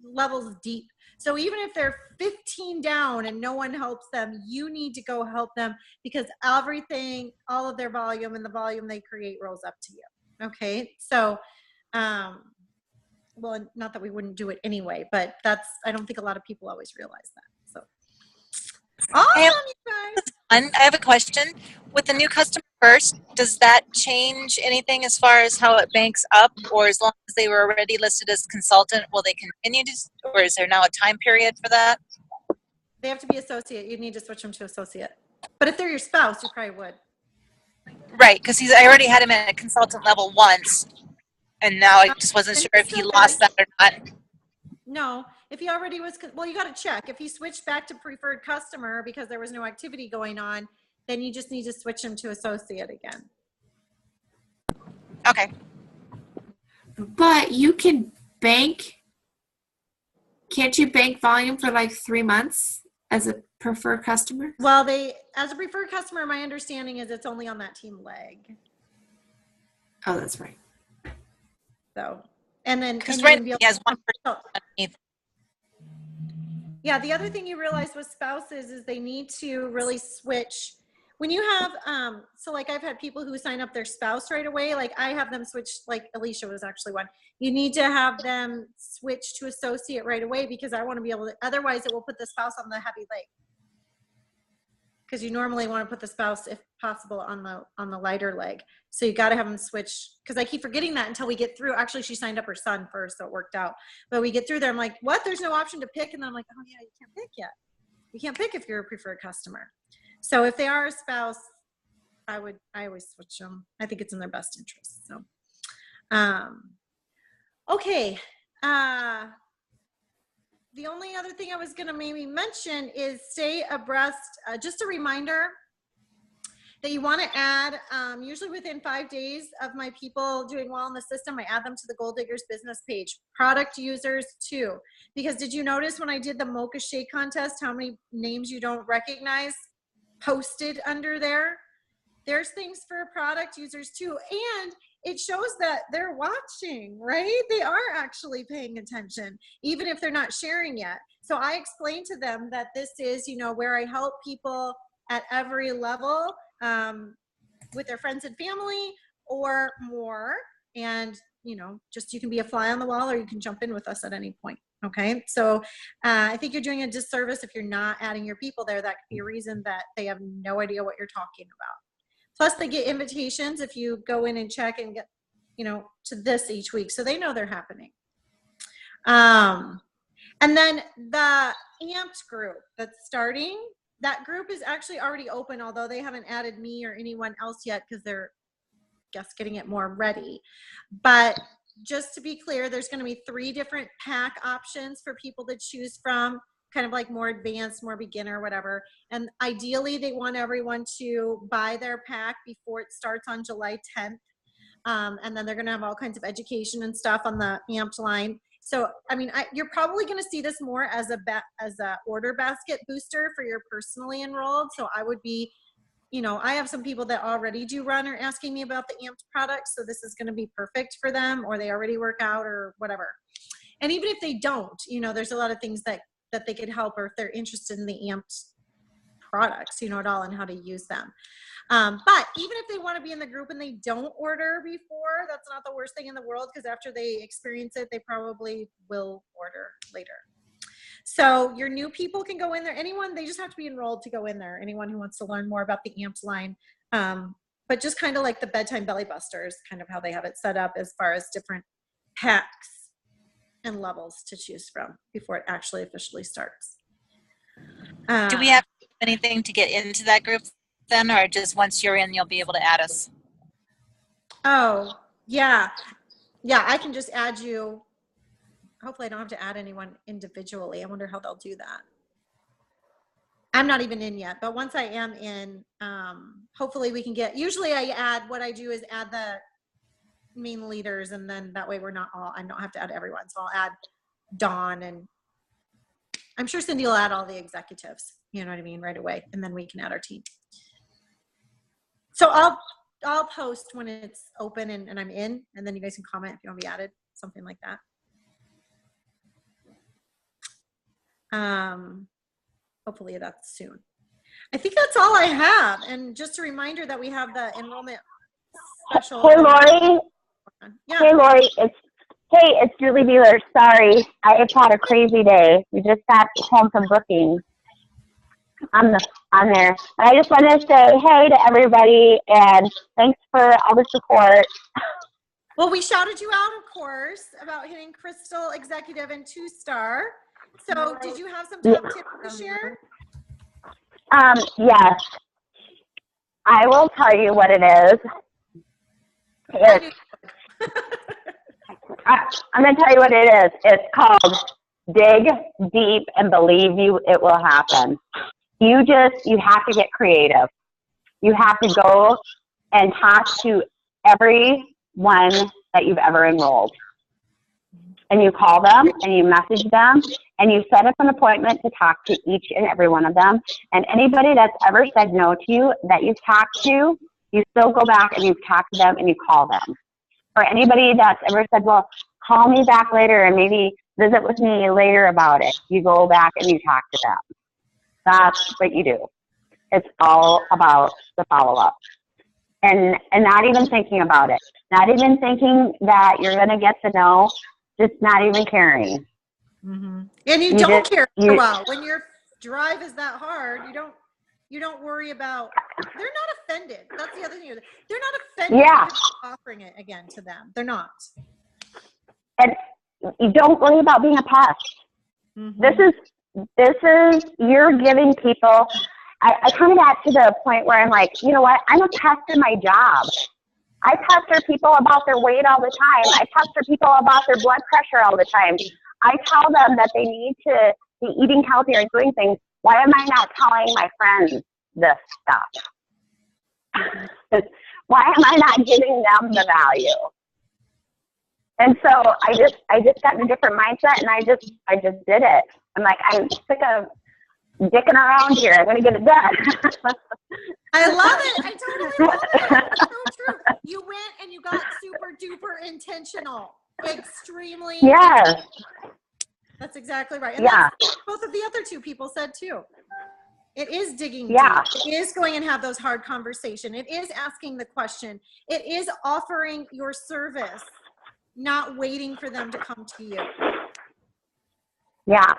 levels deep. So even if they're 15 down and no one helps them, you need to go help them, because everything, all of their volume and the volume they create rolls up to you. Okay. So, well, not that we wouldn't do it anyway, but I don't think a lot of people always realize that. So awesome, you guys.
I have a question. With the new customer first, does that change anything as far as how it banks up, or as long as they were already listed as consultant, will they continue to, or is there now a time period for that?
They have to be associate. You need to switch them to associate. But if they're your spouse, you probably would.
Right, because I already had him at a consultant level once, and now I just wasn't sure if he lost that or not.
No, if he already was, well, you got to check. If he switched back to preferred customer because there was no activity going on, then you just need to switch him to associate again.
Okay.
But you can can't you bank volume for 3 months as a preferred customer?
Well, as a preferred customer, my understanding is it's only on that team leg.
Oh, that's right.
So, and then
because right now he has one person underneath.
Yeah, the other thing you realize with spouses is they need to really switch. When you have, so I've had people who sign up their spouse right away. I have them switch, Alicia was actually one. You need to have them switch to associate right away, because I want to be able to, otherwise it will put the spouse on the heavy leg. Because you normally want to put the spouse, if possible, on the lighter leg. So you got to have them switch, because I keep forgetting that until we get through. Actually, she signed up her son first, so it worked out. But we get through there, I'm like, what? There's no option to pick. And then I'm like, oh yeah, you can't pick yet. You can't pick if you're a preferred customer. So if they are a spouse, I always switch them. I think it's in their best interest. So, okay. The only other thing I was going to maybe mention is stay abreast. Just a reminder that you want to add, usually within 5 days of my people doing well in the system, I add them to the Goaldiggers business page. Product users too. Because did you notice when I did the mocha shake contest, how many names you don't recognize posted under there? There's things for product users too. And it shows that they're watching, right? They are actually paying attention, even if they're not sharing yet. So I explained to them that this is, where I help people at every level with their friends and family or more. And, just you can be a fly on the wall, or you can jump in with us at any point. Okay. So I think you're doing a disservice if you're not adding your people there. That could be a reason that they have no idea what you're talking about. Plus they get invitations if you go in and check and get, to this each week. So they know they're happening. And then the Amped group that's starting, that group is actually already open, although they haven't added me or anyone else yet because they're getting it more ready. But just to be clear, there's going to be 3 different pack options for people to choose from, kind of more advanced, more beginner, whatever. And ideally they want everyone to buy their pack before it starts on July 10th. And then they're going to have all kinds of education and stuff on the Amped line. So, you're probably going to see this more as a order basket booster for your personally enrolled. So I would be, I have some people that already do run or asking me about the Amped products. So this is going to be perfect for them, or they already work out or whatever. And even if they don't, there's a lot of things that they could help, or if they're interested in the Amped products, at all and how to use them. But even if they want to be in the group and they don't order before, that's not the worst thing in the world, because after they experience it, they probably will order later. So your new people can go in there. Anyone, they just have to be enrolled to go in there. Anyone who wants to learn more about the Amped line. but just kind of like the bedtime belly busters, kind of how they have it set up as far as different packs and levels to choose from before it actually officially starts.
Do we have anything to get into that group then, or just once you're in, you'll be able to add us?
Oh, yeah. Yeah, I can just add you. Hopefully I don't have to add anyone individually. I wonder how they'll do that. I'm not even in yet, but once I am in, hopefully we can get, usually what I do is add the main leaders, and then that way I don't have to add everyone. So I'll add Dawn, and I'm sure Cindy will add all the executives, you know what I mean, right away. And then we can add our team. So I'll post when it's open and I'm in, and then you guys can comment if you want to be added, something like that. Hopefully that's soon. I think that's all I have. And just a reminder that we have the enrollment special.
Hey, Lori.
Yeah.
Hey, Lori. It's Julie Beeler. Sorry, I have had a crazy day. We just got home from bookings. I'm there. But I just wanted to say hey to everybody and thanks for all the support.
Well, we shouted you out, of course, about hitting Crystal Executive and 2-star. So did you have some top tips to share?
Yes. I will tell you what it is. I'm going to tell you what it is. It's called Dig Deep and Believe it will happen. You have to get creative. You have to go and talk to everyone that you've ever enrolled. And you call them and you message them and you set up an appointment to talk to each and every one of them. And anybody that's ever said no to you that you've talked to, you still go back and you talk to them and you call them. Or anybody that's ever said, well, call me back later and maybe visit with me later about it. You go back and you talk to them. That's what you do. It's all about the follow-up. And not even thinking about it. Not even thinking that you're going to get the no. Just not even caring.
Mm-hmm. And you don't care for a while. When your drive is that hard, you don't worry about, they're not offended. That's the other thing. They're not offended because you're offering it again to them. They're not.
And you don't worry about being a pest. Mm-hmm. This is, you're giving people, I kind of got to the point where I'm like, you know what? I'm a pest in my job. I pester people about their weight all the time. I pester people about their blood pressure all the time. I tell them that they need to be eating healthier and doing things. Why am I not telling my friends this stuff? Why am I not giving them the value? And so I just got in a different mindset, and I just did it. I'm like, I'm sick of dicking around here. I'm gonna get it done.
I love it. I totally love it. It's so true. You went and you got super duper intentional. Extremely.
Yes.
That's exactly right. And that's both of the other two people said too. It is digging deep. It is going and have those hard conversations. It is asking the question. It is offering your service, not waiting for them to come to you.
Yeah.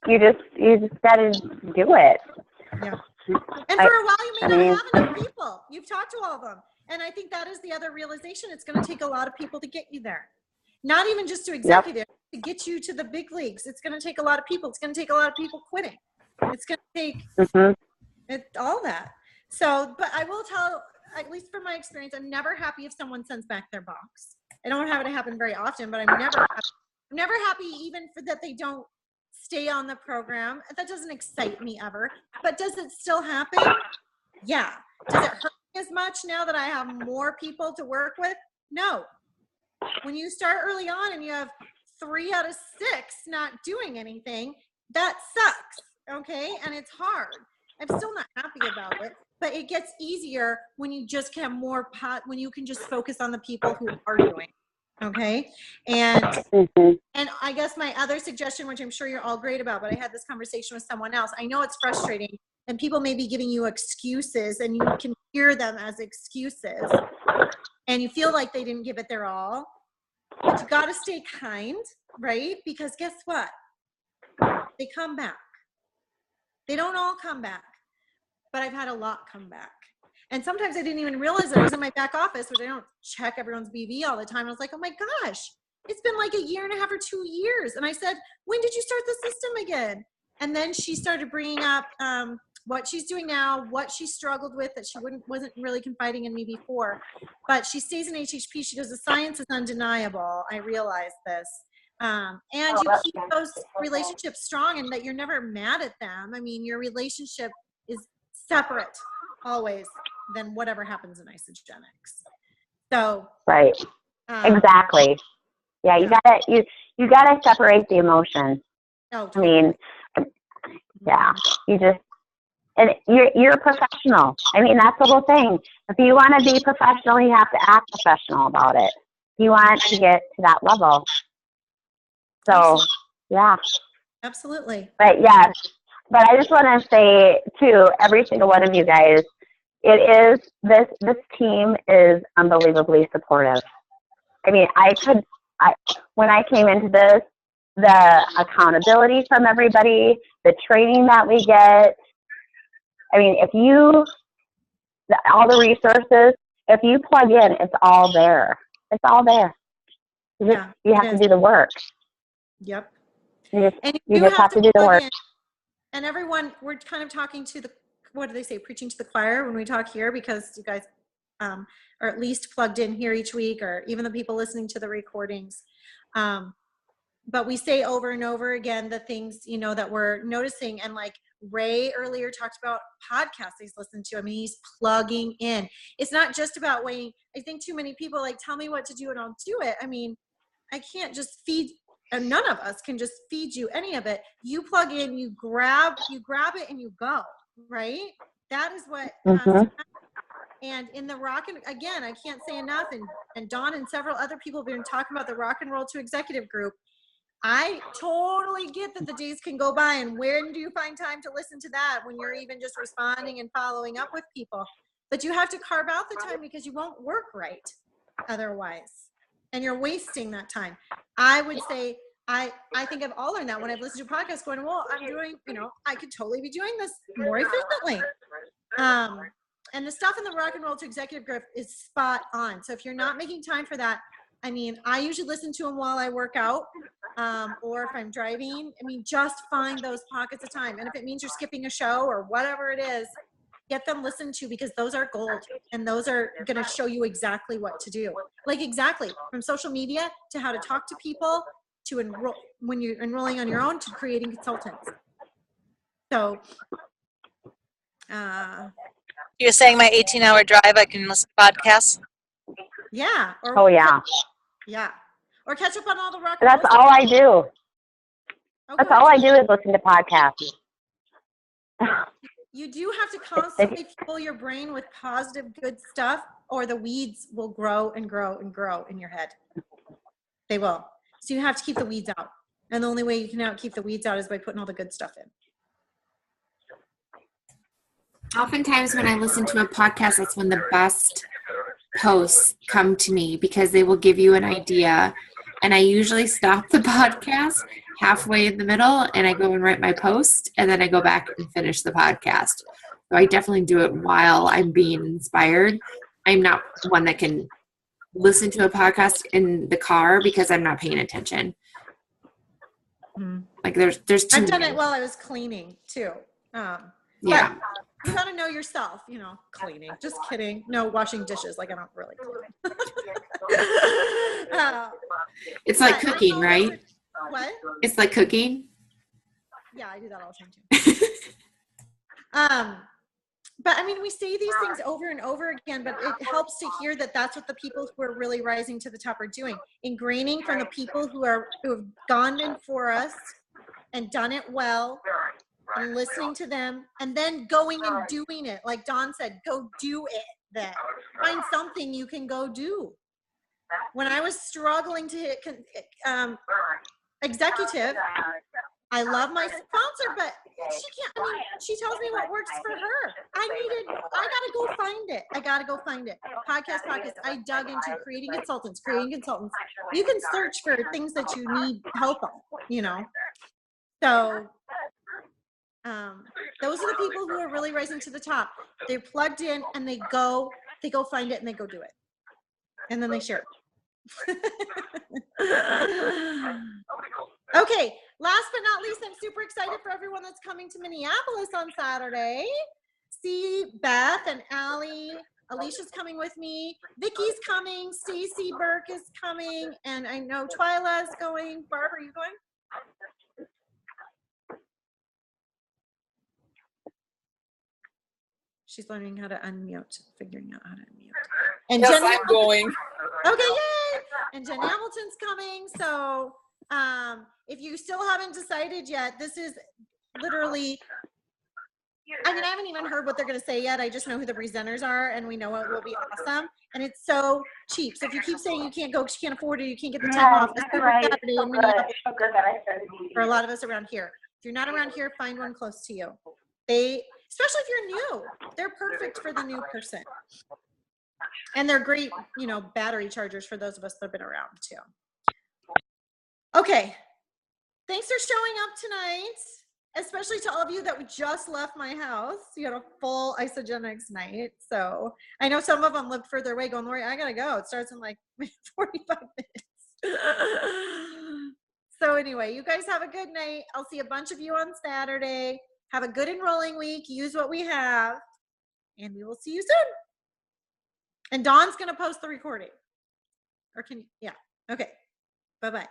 You just gotta do it.
Yeah. And for a while, you may not have enough people. You've talked to all of them. And I think that is the other realization. It's going to take a lot of people to get you there. Not even just to executive, to get you to the big leagues. It's going to take a lot of people. It's going to take a lot of people quitting. It's going to take all that. So, but I will tell, at least from my experience, I'm never happy if someone sends back their box. I don't have it happen very often, but I'm never happy even for that they don't stay on the program. That doesn't excite me ever. But does it still happen? Yeah. Does it hurt me as much now that I have more people to work with? No. When you start early on and you have 3 out of 6 not doing anything, that sucks. Okay. And it's hard. I'm still not happy about it, but it gets easier when you just have more when you can just focus on the people who are doing. Okay. And I guess my other suggestion, which I'm sure you're all great about, but I had this conversation with someone else. I know it's frustrating and people may be giving you excuses and you can hear them as excuses and you feel like they didn't give it their all, but you got to stay kind, right? Because guess what? They come back. They don't all come back, but I've had a lot come back. And sometimes I didn't even realize that I was in my back office, which I don't check everyone's BV all the time. I was like, oh my gosh, it's been like 1.5 years or 2 years. And I said, when did you start the system again? And then she started bringing up what she's doing now, what she struggled with that she wasn't really confiding in me before. But she stays in HHP. She goes, the science is undeniable. I realize this. And you keep those relationships strong and that you're never mad at them. I mean, your relationship is separate always than whatever happens in isogenics. So
Right. Exactly. Yeah, you gotta separate the emotions.
Oh, totally.
I mean, yeah, you just, and you're a professional. I mean, that's the whole thing. If you want to be professional, you have to act professional about it. If you want to get to that level. So, yeah.
Absolutely.
But yes, but I just want to say to every single one of you guys, it is, this team is unbelievably supportive. I mean, when I came into this, the accountability from everybody, the training that we get, I mean, all the resources, if you plug in, it's all there. It's all there. You have to do the work.
Yep.
You
you
just have to do the
plug
work.
in. And everyone, we're kind of talking to what do they say, preaching to the choir when we talk here, because you guys are at least plugged in here each week, or even the people listening to the recordings. But we say over and over again the things, that we're noticing. And like Ray earlier talked about podcasts he's listened to. I mean, he's plugging in. It's not just about waiting. I think too many people tell me what to do and I'll do it. I mean, I can't just feed, and none of us can just feed you any of it. You plug in, you grab it and you go, right? That is what has to happen. And in the again, I can't say enough, and Dawn and several other people have been talking about the Rock and Roll to Executive group. I totally get that the days can go by, and when do you find time to listen to that when you're even just responding and following up with people? But you have to carve out the time, because you won't work right otherwise, and you're wasting that time. I would say, I think I've all learned that when I've listened to podcasts going, well, I'm doing, I could totally be doing this more efficiently. And the stuff in the Rock and Roll to Executive group is spot on. So if you're not making time for that, I mean, I usually listen to them while I work out, or if I'm driving. I mean, just find those pockets of time. And if it means you're skipping a show or whatever it is, get them listened to, because those are gold, and those are going to show you exactly what to do. Exactly from social media to how to talk to people, to enroll when you're enrolling on your own, to creating consultants. So,
You're saying my 18-hour drive, I can listen to podcasts?
Yeah.
Oh, yeah.
Yeah. Or catch up on all the rock.
That's all I do. That's all I do is listen to podcasts.
You do have to constantly fill your brain with positive, good stuff, or the weeds will grow and grow and grow in your head. They will. So you have to keep the weeds out. And the only way you can keep the weeds out is by putting all the good stuff in.
Oftentimes when I listen to a podcast, that's when the best posts come to me, because they will give you an idea. And I usually stop the podcast halfway in the middle, and I go and write my post, and then I go back and finish the podcast. So I definitely do it while I'm being inspired. I'm not one that can listen to a podcast in the car because I'm not paying attention. There's too
I've done
many.
it while I was cleaning too.
Yeah.
You gotta know yourself, cleaning. Just kidding. No, washing dishes. I don't really clean.
It's like cooking, right?
What?
It's like cooking.
Yeah, I do that all the time too. But I mean, we say these things over and over again, but it helps to hear that that's what the people who are really rising to the top are doing. Ingraining from the people who have gone before us and done it well, and listening to them, and then going and doing it. Like Dawn said, go do it then. Find something you can go do. When I was struggling to hit executive, I love my sponsor, but she can't, she tells me what works for her. I gotta go find it. Podcast. I dug into creating consultants. You can search for things that you need help on, So, Those are the people who are really rising to the top. They're plugged in and they go find it and they go do it. And then they share it. Okay, last but not least, I'm super excited for everyone that's coming to Minneapolis on Saturday. See Beth and Allie. Alicia's coming with me. Vicky's coming. Stacy Burke is coming. And I know Twyla's going. Barb, are you going? She's learning how to unmute, figuring out how to unmute. And
Yes,
Jen
I'm going.
Okay, yay! And Jen Hamilton's coming. So if you still haven't decided yet, this is literally, I mean, I haven't even heard what they're going to say yet. I just know who the presenters are, and we know it will be awesome. And it's so cheap. So if you keep saying you can't go because you can't afford it, you can't get the time off, it's Saturday in Minneapolis for a lot of us around here. If you're not around here, find one close to you. Especially if you're new, they're perfect for the new person. And they're great, battery chargers for those of us that have been around too. Okay. Thanks for showing up tonight, especially to all of you that just left my house. You had a full Isogenics night. So I know some of them lived further away going, Lori, I got to go. It starts in like 45 minutes. So anyway, you guys have a good night. I'll see a bunch of you on Saturday. Have a good enrolling week. Use what we have. And we will see you soon. And Dawn's going to post the recording. Or can you? Yeah. Okay. Bye-bye.